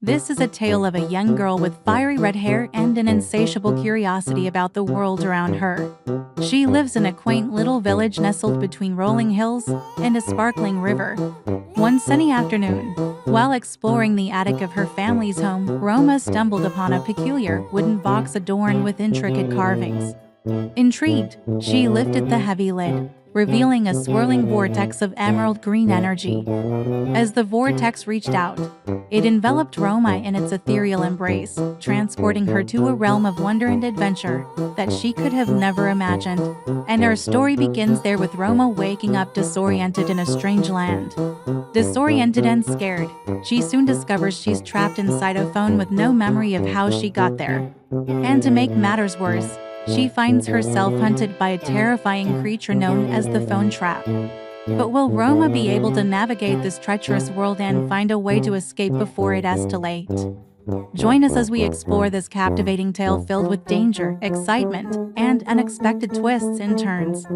This is a tale of a young girl with fiery red hair and an insatiable curiosity about the world around her. She lives in a quaint little village nestled between rolling hills and a sparkling river. One sunny afternoon, while exploring the attic of her family's home, Roma stumbled upon a peculiar wooden box adorned with intricate carvings. Intrigued, she lifted the heavy lid, revealing a swirling vortex of emerald green energy. As the vortex reached out, it enveloped Roma in its ethereal embrace, transporting her to a realm of wonder and adventure that she could have never imagined. And our story begins there, with Roma waking up disoriented in a strange land. Disoriented and scared, she soon discovers she's trapped inside a phone with no memory of how she got there. And to make matters worse, she finds herself hunted by a terrifying creature known as the phone trap. But will Roma be able to navigate this treacherous world and find a way to escape before it escalates? Join us as we explore this captivating tale filled with danger, excitement, and unexpected twists and turns.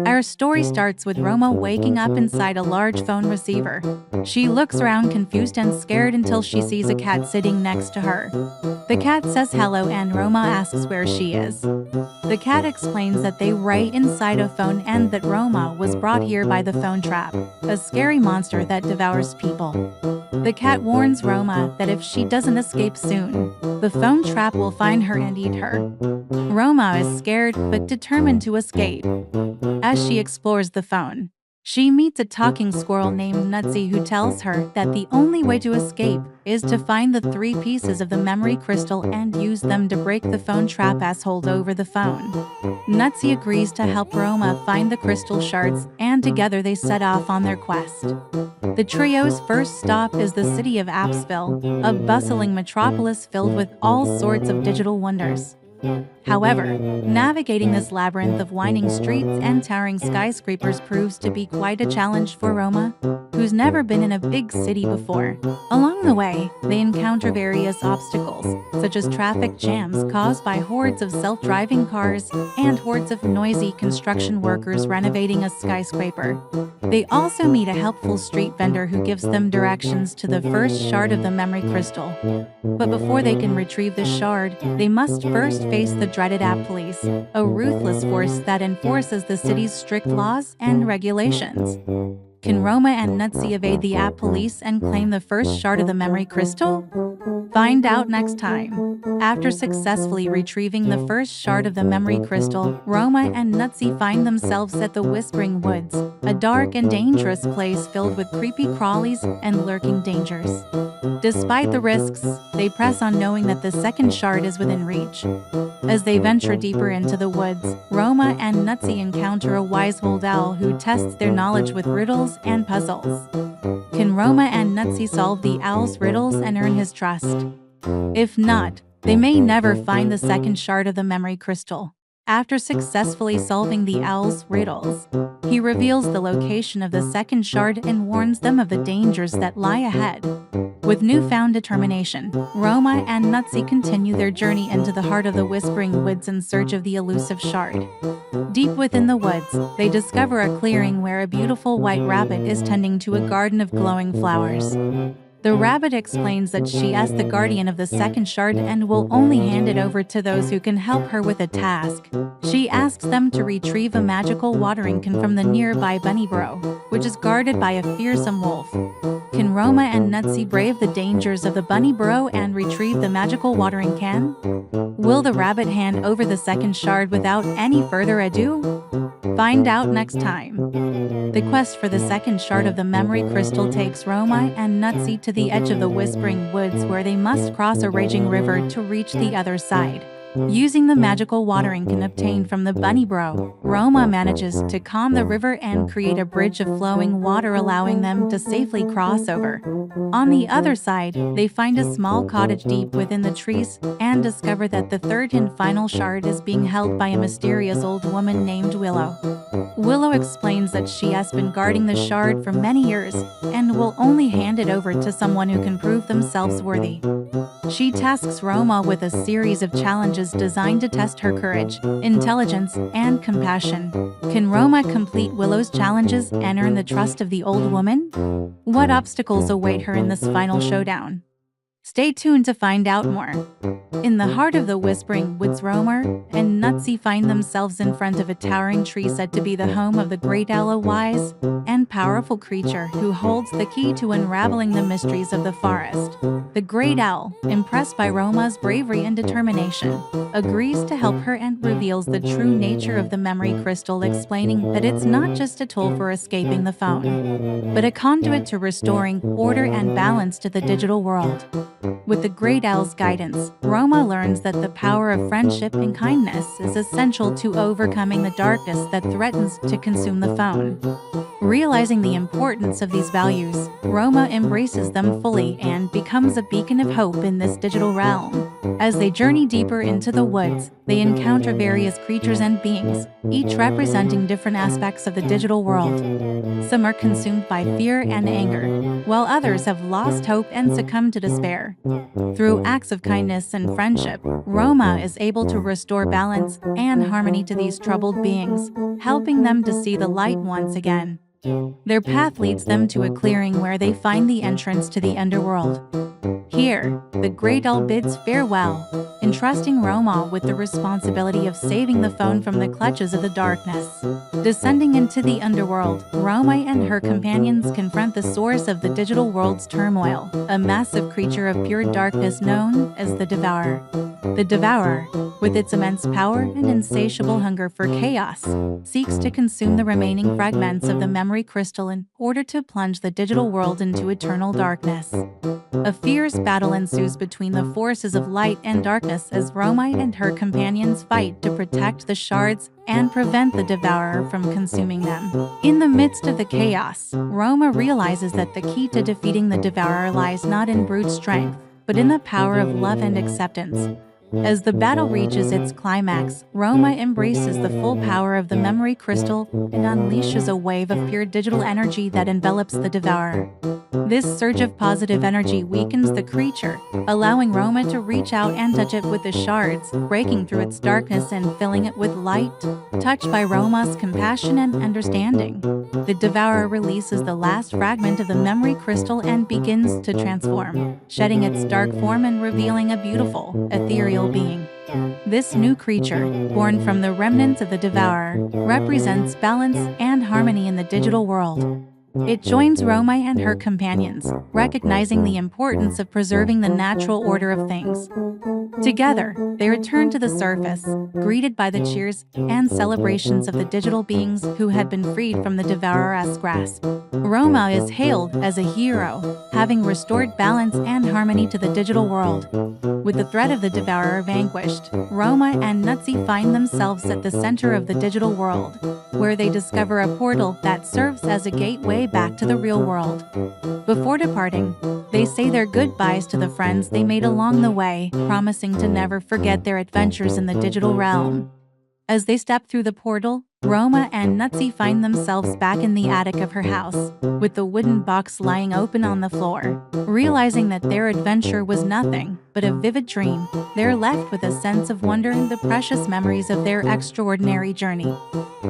Our story starts with Roma waking up inside a large phone receiver. She looks around confused and scared until she sees a cat sitting next to her. The cat says hello and Roma asks where she is. The cat explains that they're right inside a phone and that Roma was brought here by the phone trap, a scary monster that devours people. The cat warns Roma that if she doesn't escape soon, the phone trap will find her and eat her. Roma is scared but determined to escape. As she explores the phone, she meets a talking squirrel named Nutsy who tells her that the only way to escape is to find the 3 pieces of the memory crystal and use them to break the phone trap as hold over the phone. Nutsy agrees to help Roma find the crystal shards, and together they set off on their quest. The trio's first stop is the city of Appsville, a bustling metropolis filled with all sorts of digital wonders. However, navigating this labyrinth of winding streets and towering skyscrapers proves to be quite a challenge for Roma, who's never been in a big city before. Along the way, they encounter various obstacles, such as traffic jams caused by hordes of self-driving cars and hordes of noisy construction workers renovating a skyscraper. They also meet a helpful street vendor who gives them directions to the first shard of the memory crystal. But before they can retrieve the shard, they must first face the dreaded App Police, a ruthless force that enforces the city's strict laws and regulations. Can Roma and Nutsy evade the App Police and claim the first shard of the memory crystal? Find out next time. After successfully retrieving the first shard of the memory crystal, Roma and Nutsy find themselves at the Whispering Woods, a dark and dangerous place filled with creepy crawlies and lurking dangers. Despite the risks, they press on knowing that the second shard is within reach. As they venture deeper into the woods, Roma and Nutsy encounter a wise old owl who tests their knowledge with riddles and puzzles. Can Roma and Nutsy solve the owl's riddles and earn his trust? If not, they may never find the second shard of the memory crystal. After successfully solving the owl's riddles, he reveals the location of the second shard and warns them of the dangers that lie ahead. With newfound determination, Roma and Nutsy continue their journey into the heart of the Whispering Woods in search of the elusive shard. Deep within the woods, they discover a clearing where a beautiful white rabbit is tending to a garden of glowing flowers. The rabbit explains that she is the guardian of the second shard and will only hand it over to those who can help her with a task. She asks them to retrieve a magical watering can from the nearby bunny burrow, which is guarded by a fearsome wolf. Can Roma and Nutsy brave the dangers of the bunny burrow and retrieve the magical watering can? Will the rabbit hand over the second shard without any further ado? Find out next time. The quest for the second shard of the memory crystal takes Roma and Nutsy to the edge of the Whispering Woods, where they must cross a raging river to reach the other side. Using the magical watering can obtained from the bunny burrow, Roma manages to calm the river and create a bridge of flowing water, allowing them to safely cross over. On the other side, they find a small cottage deep within the trees and discover that the third and final shard is being held by a mysterious old woman named Willow. Willow explains that she has been guarding the shard for many years and will only hand it over to someone who can prove themselves worthy. She tasks Roma with a series of challenges designed to test her courage, intelligence, and compassion. Can Roma complete Willow's challenges and earn the trust of the old woman? What obstacles await her in this final showdown? Stay tuned to find out more. In the heart of the Whispering Woods, Roma and Nutsy find themselves in front of a towering tree said to be the home of the great owl, a wise and powerful creature who holds the key to unraveling the mysteries of the forest. The great owl, impressed by Roma's bravery and determination, agrees to help her and reveals the true nature of the memory crystal, explaining that it's not just a tool for escaping the phone, but a conduit to restoring order and balance to the digital world. With the great owl's guidance, Roma learns that the power of friendship and kindness is essential to overcoming the darkness that threatens to consume the phone. Realizing the importance of these values, Roma embraces them fully and becomes a beacon of hope in this digital realm. As they journey deeper into the woods, they encounter various creatures and beings, each representing different aspects of the digital world. Some are consumed by fear and anger, while others have lost hope and succumbed to despair. Through acts of kindness and friendship, Roma is able to restore balance and harmony to these troubled beings, helping them to see the light once again. Their path leads them to a clearing where they find the entrance to the underworld. Here, the great owl bids farewell, entrusting Roma with the responsibility of saving the phone from the clutches of the darkness. Descending into the underworld, Roma and her companions confront the source of the digital world's turmoil, a massive creature of pure darkness known as the Devourer. The Devourer, with its immense power and insatiable hunger for chaos, seeks to consume the remaining fragments of the memory crystal in order to plunge the digital world into eternal darkness. A fierce battle ensues between the forces of light and darkness as Roma and her companions fight to protect the shards and prevent the Devourer from consuming them. In the midst of the chaos, Roma realizes that the key to defeating the Devourer lies not in brute strength, but in the power of love and acceptance. As the battle reaches its climax, Roma embraces the full power of the memory crystal and unleashes a wave of pure digital energy that envelops the Devourer. This surge of positive energy weakens the creature, allowing Roma to reach out and touch it with the shards, breaking through its darkness and filling it with light. Touched by Roma's compassion and understanding, the Devourer releases the last fragment of the memory crystal and begins to transform, shedding its dark form and revealing a beautiful, ethereal being. This new creature, born from the remnants of the Devourer, represents balance and harmony in the digital world. It joins Roma and her companions, recognizing the importance of preserving the natural order of things. Together, they return to the surface, greeted by the cheers and celebrations of the digital beings who had been freed from the Devourer's grasp. Roma is hailed as a hero, having restored balance and harmony to the digital world. With the threat of the Devourer vanquished, Roma and Nutsy find themselves at the center of the digital world, where they discover a portal that serves as a gateway back to the real world. Before departing, they say their goodbyes to the friends they made along the way, promising to never forget their adventures in the digital realm. As they step through the portal, Roma and Nutsy find themselves back in the attic of her house, with the wooden box lying open on the floor. Realizing that their adventure was nothing but a vivid dream, they're left with a sense of wonder and the precious memories of their extraordinary journey.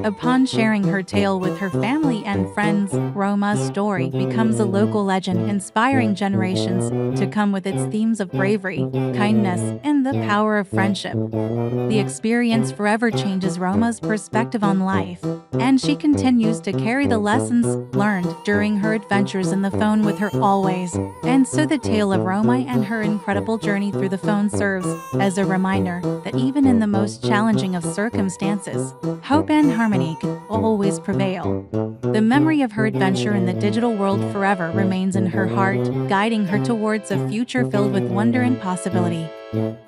Upon sharing her tale with her family and friends, Roma's story becomes a local legend, inspiring generations to come with its themes of bravery, kindness, and the power of friendship. The experience forever changes Roma's perspective on life, and she continues to carry the lessons learned during her adventures in the phone with her always. And so the tale of Roma and her incredible journey through the phone serves as a reminder that even in the most challenging of circumstances, hope and harmony can always prevail. The memory of her adventure in the digital world forever remains in her heart, guiding her towards a future filled with wonder and possibility.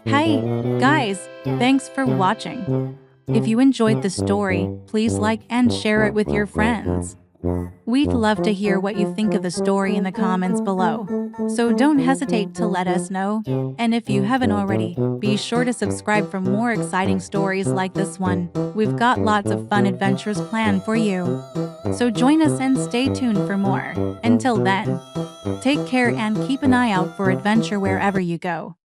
Hey, guys, thanks for watching. If you enjoyed the story, please like and share it with your friends. We'd love to hear what you think of the story in the comments below, so don't hesitate to let us know. And if you haven't already, be sure to subscribe for more exciting stories like this one. We've got lots of fun adventures planned for you. So join us and stay tuned for more. Until then, take care and keep an eye out for adventure wherever you go.